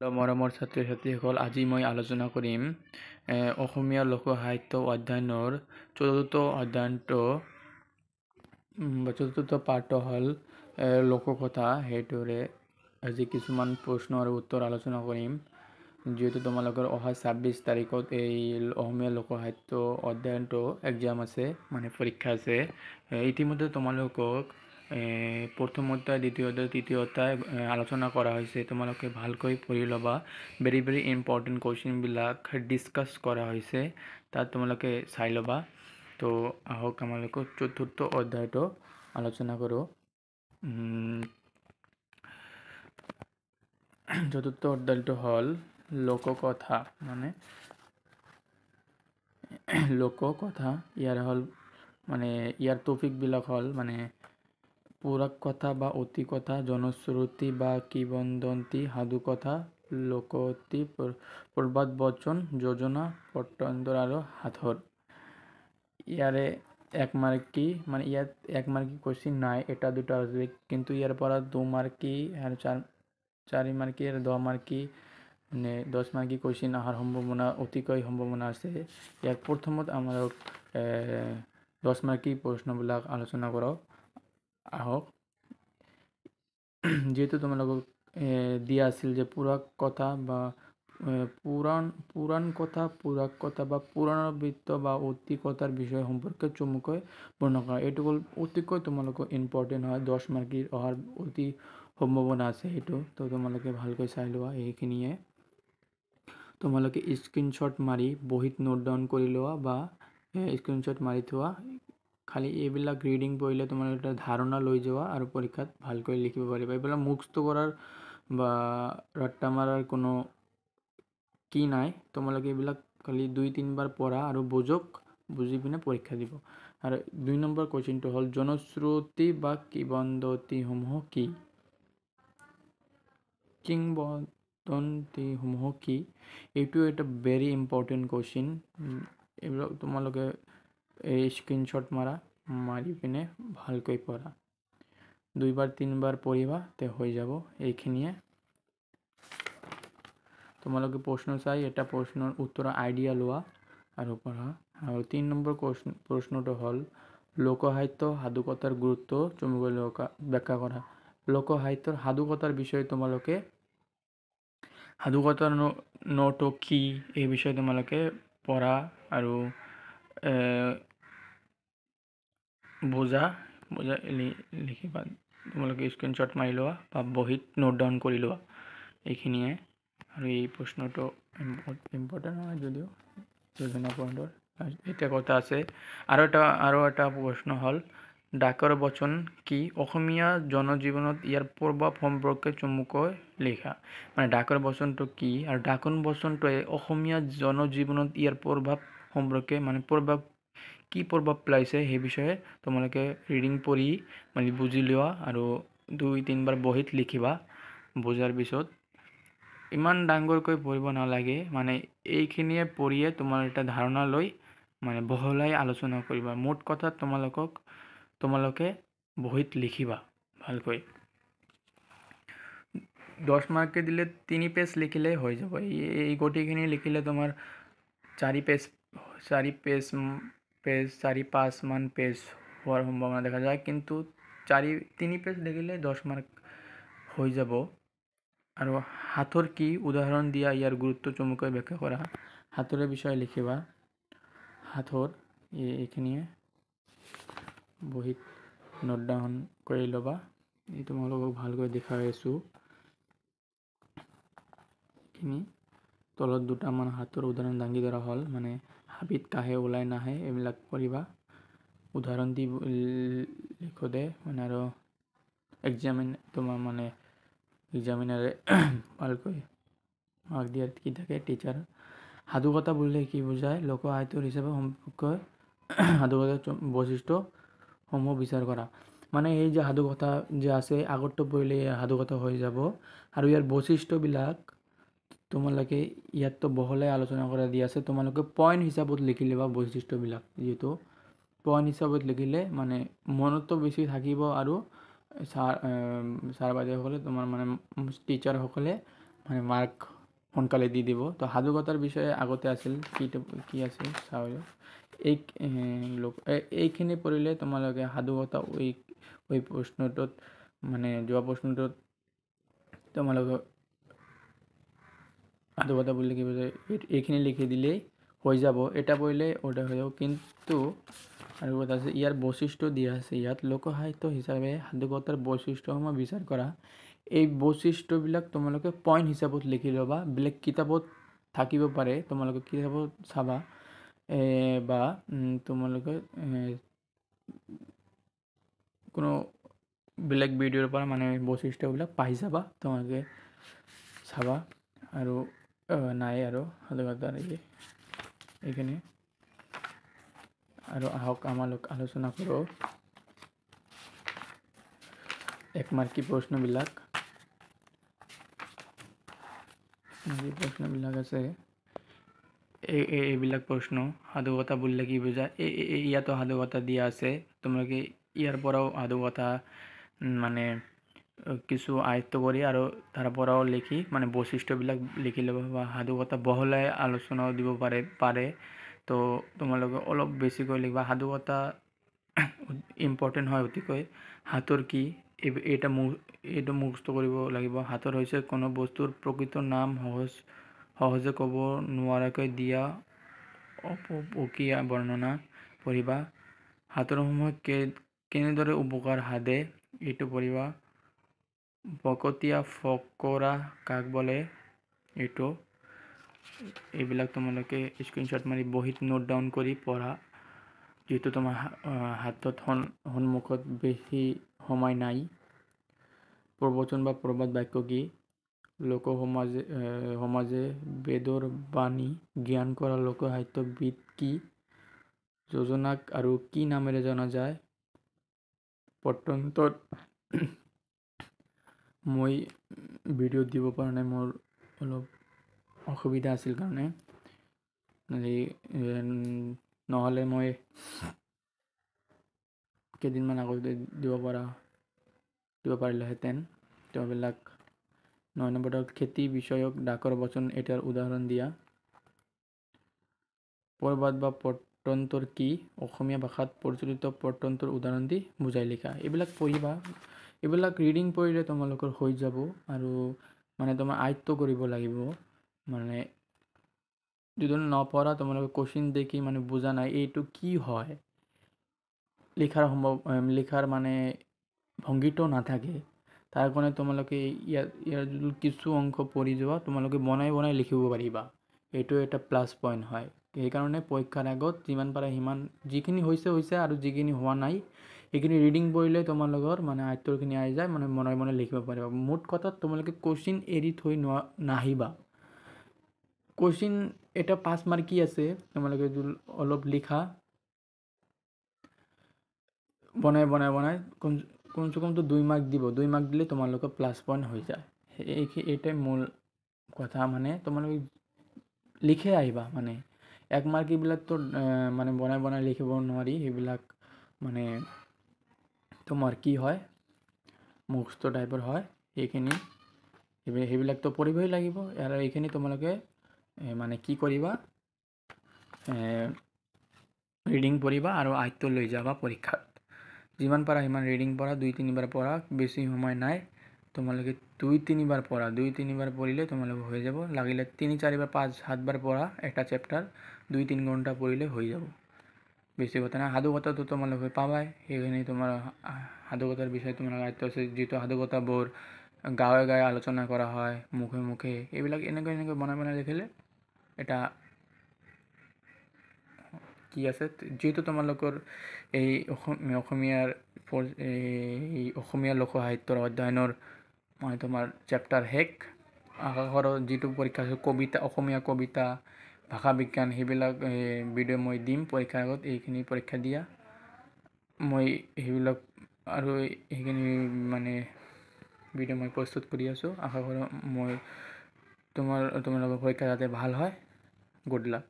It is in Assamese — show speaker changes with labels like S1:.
S1: মৰমৰ ছাত্ৰ ছাত্ৰীসকল, আজি মই আলোচনা কৰিম অসমীয়া লোকসাহিত্য অধ্যয়নৰ চতুৰ্থ পাঠটো হ'ল লোককথা। সেইটোৰে আজি কিছুমান প্ৰশ্ন আৰু উত্তৰ আলোচনা কৰিম। যিহেতু তোমালোকৰ অহা 26 তাৰিখত এই অসমীয়া লোকসাহিত্য অধ্যয়নটো এক্সাম আছে, মানে পৰীক্ষা আছে। ইতিমধ্যে তোমালোকক প্ৰথম অধ্যায়, দ্বিতীয় অধ্যায়, তৃতীয় অধ্যায় আলোচনা কৰা হৈছে। তোমালোকে ভালকৈ পঢ়ি ল'বা। ভেৰি ভেৰি ইম্পৰ্টেণ্ট কুৱেশ্যনবিলাক ডিছকাছ কৰা হৈছে, তাত তোমালোকে চাই ল'বা। তো আহক আমালোকে চতুৰ্থ অধ্যায়টো আলোচনা কৰোঁ। চতুৰ্থ অধ্যায়টো হ'ল লোককথা। মানে লোককথা ইয়াৰ টপিকবিলাক হ'ল পুৰাণ কথা বা অতি কথা, জনশ্ৰুতি বা কিংবদন্তি, সাধুকথা, লোকোক্তি, প্ৰবাদ বচন, যোজনা, প্ৰত্যন্ত আৰু সাঁথৰ। ইয়াৰে ইয়াত এক মাৰ্কি কুৱেশ্যন নাই, এটা দুটা আছে, কিন্তু ইয়াৰ পৰা 2 মাৰ্কি আৰু 4 মাৰ্কি আৰু 10 মাৰ্কি 10 মাৰ্কি কুৱেশ্যন অহাৰ অতিকৈ সম্ভাৱনা আছে। ইয়াক প্ৰথমত আমাৰ 10 মাৰ্কি প্ৰশ্নবিলাক আলোচনা কৰক। আহক, যিহেতু তোমালোকক দিয়া আছিল যে পুৰাণ কথা বা পুনৰাবৃত্ত বা অতি কথাৰ বিষয় সম্পৰ্কে চমুকৈ বৰ্ণনা কৰা। এইটো হ'ল অতিকৈ তোমালোকৰ ইম্পৰ্টেণ্ট হয়, 10 মাৰ্কিৰ অহাৰ অতি সম্ভাৱনা আছে এইটো। তো তোমালোকে ভালকৈ চাই লোৱা। এইখিনিয়ে তোমালোকে স্ক্ৰীনশ্বট মাৰি বহীত নোট ডাউন কৰি লোৱা বা স্ক্ৰীনশ্বট মাৰি থোৱা। খালি এইবিলাক ৰিডিং পঢ়িলে তোমালোকে এটা ধাৰণা লৈ যোৱা আৰু পৰীক্ষাত ভালকৈ লিখিব পাৰিবা। এইবিলাক মুখস্থ কৰাৰ বা ৰাট্টা মাৰাৰ কোনো কি নাই। তোমালোকে এইবিলাক খালি 2-3 বাৰ পঢ়া আৰু বুজি পিনে পৰীক্ষা দিব। আৰু 2 নম্বৰ কুৱেশ্যনটো হ'ল জনশ্ৰুতি বা কিংবদন্তিসমূহ কি? কিংবদন্তিসমূহ কি? এইটো এটা ভেৰি ইম্পৰ্টেণ্ট কুৱেশ্যন। এইবিলাক তোমালোকে স্ক্ৰীনশ্বট মাৰি পিনে ভালকৈ পঢ়া। 2 বাৰ 3 বাৰ পঢ়িবা, তে হৈ যাব। এইখিনিয়ে তোমালোকে প্ৰশ্ন চাই এটা প্ৰশ্নৰ উত্তৰ আইডিয়া লোৱা আৰু পঢ়া। আৰু 3 নম্বৰ প্ৰশ্নটো হ'ল লোকসাহিত্য সাধুকথাৰ গুৰুত্ব চমুকৈ ব্যাখ্যা কৰা। লোকসাহিত্যৰ সাধুকথাৰ বিষয়ে তোমালোকে সাধুকথাৰ নটো কি এই বিষয়ে তোমালোকে পঢ়া আৰু বুজা লিখিবা। তোমালোকে স্ক্ৰীনশ্বট মাৰি লোৱা বা বহীত নোট ডাউন কৰি লোৱা। এইখিনিয়ে। আৰু এই প্ৰশ্নটো ইম্পৰ্টেণ্ট নহয় যদিও যোজনা পইণ্টৰ এটা কথা আছে। আৰু এটা প্ৰশ্ন হ'ল ডাকৰ বচন কি? অসমীয়া জনজীৱনত ইয়াৰ প্ৰভাৱ সম্পৰ্কে চমুকৈ লিখা। ডাকৰ বচনটো কি আৰু ডাকৰ বচনটোৱে অসমীয়া জনজীৱনত ইয়াৰ প্ৰভাৱ সম্পৰ্কে কি প্ৰভাৱ পেলাইছে সেই বিষয়ে তোমালোকে ৰিডিং পঢ়ি বুজি লোৱা আৰু 2-3 বাৰ বহীত লিখিবা। বুজাৰ পিছত ইমান ডাঙৰকৈ পঢ়িব নালাগে, এইখিনিয়ে পঢ়িয়ে তোমাৰ এটা ধাৰণা লৈ বহলাই আলোচনা কৰিবা। মোট কথা তোমালোকে বহীত লিখিবা ভালকৈ। 10 মাৰ্কে দিলে 3 পেজ লিখিলেই হৈ যাব। এই গোটেইখিনি লিখিলে তোমাৰ 4-5 মান পেজ হোৱাৰ সম্ভাৱনা দেখা যায়, কিন্তু 3 পেজ লিখিলে 10 মাৰ্ক হৈ যাব। আৰু সাঁথৰ কি? উদাহৰণ দিয়া, ইয়াৰ গুৰুত্ব চমুকৈ ব্যাখ্যা কৰা। সাঁথৰৰ বিষয়ে লিখিবা। সাঁথৰ এইখিনিয়ে বহীত নোট ডাউন কৰি ল'বা। এই তোমালোকক ভালকৈ দেখাই আছোঁ। এইখিনি তলত 2টামান সাঁথৰ উদাহৰণ দাঙি ধৰা হ'ল, হাবিত কাহে ওলাই নাহে, এইবিলাক পঢ়িবা। উদাহৰণ দি লিখোঁতে আৰু এক্সামিনাৰে ভালকৈ মাৰ্ক দিয়াত কি থাকে টিচাৰ। সাধুকথা বুলিলে কি বুজায়? লোকসাহিত্য হিচাপে সম্পৰ্কে সাধুকথাৰ বৈশিষ্ট্যসমূহ বিচাৰ কৰা। এই যে সাধুকথা যে আছে, আগতটো পঢ়িলে সাধুকথা হৈ যাব। আৰু ইয়াৰ বৈশিষ্ট্যবিলাক তোমালোকে ইয়াততো বহলাই আলোচনা কৰা দিয়া আছে, তোমালোকে পইণ্ট হিচাপত লিখি ল'বা বৈশিষ্ট্যবিলাক। যিহেতু পইণ্ট হিচাপত লিখিলে মনতো বেছি থাকিব আৰু ছাৰ বাইদেউসকলে টিচাৰসকলে মানে মাৰ্ক সোনকালে দি দিব। তো সাধুকথাৰ বিষয়ে আগতে আছিল কি আছিল চাওঁ। এইখিনি পঢ়িলে তোমালোকে সাধুকথা ওই প্ৰশ্নটোত মানে যোৱা প্ৰশ্নটোত তোমালোকে সাধুকথা বললে কি বোঝায় এইখিনি লিখে দিলেই হয়ে যাব। এটা পড়লে ওটা হয়ে যাব। কিন্তু আৰু কথা আছে, ইয়াৰ বৈশিষ্ট্য দিয়া আছে। ইয়াত লোকসাহিত্য হিচাপে সাধুকথাৰ বৈশিষ্ট্যসমূহ বিচাৰ কৰা। এই বৈশিষ্ট্যবিলাক তোমালোকে পইণ্ট হিচাপত লিখি ল'বা। বেলেগ কিতাপত থাকিব পাৰে, তোমালোকে কিতাপত চাবা বা তোমালোকে কোনো বেলেগ ভিডিঅ'ৰ পৰা মানে বৈশিষ্ট্যবিলাক পাই যাবা, তোমালোকে চাবা। আৰু নাই আৰু সাধুকথাৰ এইখিনি। আৰু আহক আমালোক আলোচনা কৰোঁ একমাৰ্কী প্ৰশ্নবিলাক। যি প্ৰশ্নবিলাক আছে এইবিলাক প্ৰশ্ন সাধুকথা বুলিলে কি বুঝায়, ইয়াতো সাধুকথা দিয়া আছে। তোমালোকে ইয়াৰ পৰাও সাধুকথা মানে কিছু আয়ত্ত কৰি আৰু তাৰ পৰাও লিখি মানে বৈশিষ্ট্যবিলাক লিখি ল'ব বা সাধুকথা বহলাই আলোচনাও দিব পাৰে। তো তোমালোকে অলপ বেছিকৈ লিখবা। সাধুকথা ইম্পৰ্টেণ্ট হয় অতিকৈ। হাতৰ কি এইটো মুখস্থ কৰিব লাগিব। হাতৰ হৈছে কোনো বস্তুৰ প্ৰকৃত নাম সহজে ক'ব নোৱাৰাকৈ দিয়া অপকীয়া বৰ্ণনা পঢ়িবা। হাতৰসমূহে কেনেদৰে উপকাৰ সাধে এইটো পঢ়িবা। বকতীয়া ফকৰা কাক বোলে এইবিলাক তোমালোকে স্ক্ৰীনশ্বট মাৰি বহীত নোট ডাউন কৰি পঢ়া। যিহেতু তোমাৰ হাতত সন্মুখত বেছি সময় নাই। প্ৰবচন বা প্ৰবাদ বাক্য কি? সমাজে বেদৰ বাণী জ্ঞান কৰা লোকসাহিত্যবিদ কি? যোজনাক আৰু কি নামেৰে জনা যায়? প্ৰত্যন্তত মই ভিডিঅ' দিব পৰা নাই, মোৰ অলপ অসুবিধা আছিল কাৰণে। নহ'লে মই কেইদিনমান আগতে দিব পাৰিলেহেঁতেন। তেওঁবিলাক 9 নম্বৰত খেতি বিষয়ক ডাকৰ বচন এটাৰ উদাহৰণ দিয়া। প্ৰবাদ বা প্ৰত্যন্তৰ কি? অসমীয়া ভাষাত প্ৰচলিত প্ৰত্যন্তৰ উদাহৰণ দি বুজাই লিখা। এইবিলাক পঢ়িবা। এইবিলাক ৰিডিং পঢ়িলে তোমালোকৰ হৈ যাব। আৰু মানে তোমাৰ আয়ত্ত কৰিব লাগিব। মানে যদি নপঢ়া তোমালোকে কোশ্চিন দেখি মানে বুজা নাই এইটো কি হয়, লিখাৰ মানে ভংগীটো নাথাকে। তাৰ কাৰণে তোমালোকে ইয়াৰ যদি কিছু অংশ পঢ়ি যোৱা, তোমালোকে বনাই লিখিব পাৰিবা। এইটো এটা প্লাছ পইণ্ট হয়। সেইকাৰণে পৰীক্ষাৰ আগত যিমান পাৰে সিমান যিখিনি হৈছে আৰু যিখিনি হোৱা নাই সেইখিনি ৰিডিং পঢ়িলে তোমালোকৰ মানে আয়ত্তৰখিনি আহি যায়, মানে বনাই লিখিব পাৰিবা। মুঠ কথাত তোমালোকে কোশ্চিন এৰি থৈ নাহিবা। কোশ্চিন এটা 5 মাৰ্কী আছে, তোমালোকে যদি অলপ লিখা বনাই কমচে কমটো 2 মাৰ্ক দিব। 2 মাৰ্ক দিলে তোমালোকৰ প্লাছ পইণ্ট হৈ যায়। এইটাই মূল কথা। মানে তোমালোকে লিখে আহিবা। মানে 1 মাৰ্কীবিলাকতো মানে বনাই লিখিব নোৱাৰি। সেইবিলাক মানে তোমাৰ কি হয়, মুখস্থ টাইপৰ হয়। সেইবিলাকতো পঢ়িবই লাগিব। আৰু এইখিনি তোমালোকে মানে কি কৰিবা, ৰিডিং পঢ়িবা আৰু আয়ত্ত লৈ যাবা পৰীক্ষাত। যিমান পাৰা সিমান ৰিডিং পঢ়া, 2-3 বাৰ পঢ়া, বেছি সময় নাই। তোমালোকে 2-3 বাৰ পঢ়া। 2-3 বাৰ পঢ়িলে তোমালোকে হৈ যাব। লাগিলে 3-4 বাৰ 5-7 বাৰ পঢ়া এটা চেপ্টাৰ, 2-3 ঘণ্টা পঢ়িলে হৈ যাব। বেছি কথা নাই। সাধুকথাটো তোমালোকে পাবাই। সেইখিনি তোমাৰ সাধুকথাৰ বিষয়ে তোমালোকে আয়ত্ত আছে। যিটো সাধুকথাবোৰ গাঁৱে আলোচনা কৰা হয়, মুখে এইবিলাক এনেকৈ বনাই লিখিলে এটা কি আছে। যিহেতু তোমালোকৰ এই অসমীয়া লোকসাহিত্যৰ অধ্যয়নৰ মানে তোমাৰ চেপ্টাৰ শেষ। আশা যিটো পৰীক্ষা আছে কবিতা, অসমীয়া কবিতা, ভাষা বিজ্ঞান, সেইবিলাক ভিডিঅ' মই দিম পৰীক্ষাৰ আগত। এইখিনি পৰীক্ষা দিয়া। মই সেইবিলাক আৰু সেইখিনি মানে ভিডিঅ' মই প্ৰস্তুত কৰি আছোঁ। আশা কৰোঁ তোমালোকৰ পৰীক্ষা যাতে ভাল হয়। Good luck.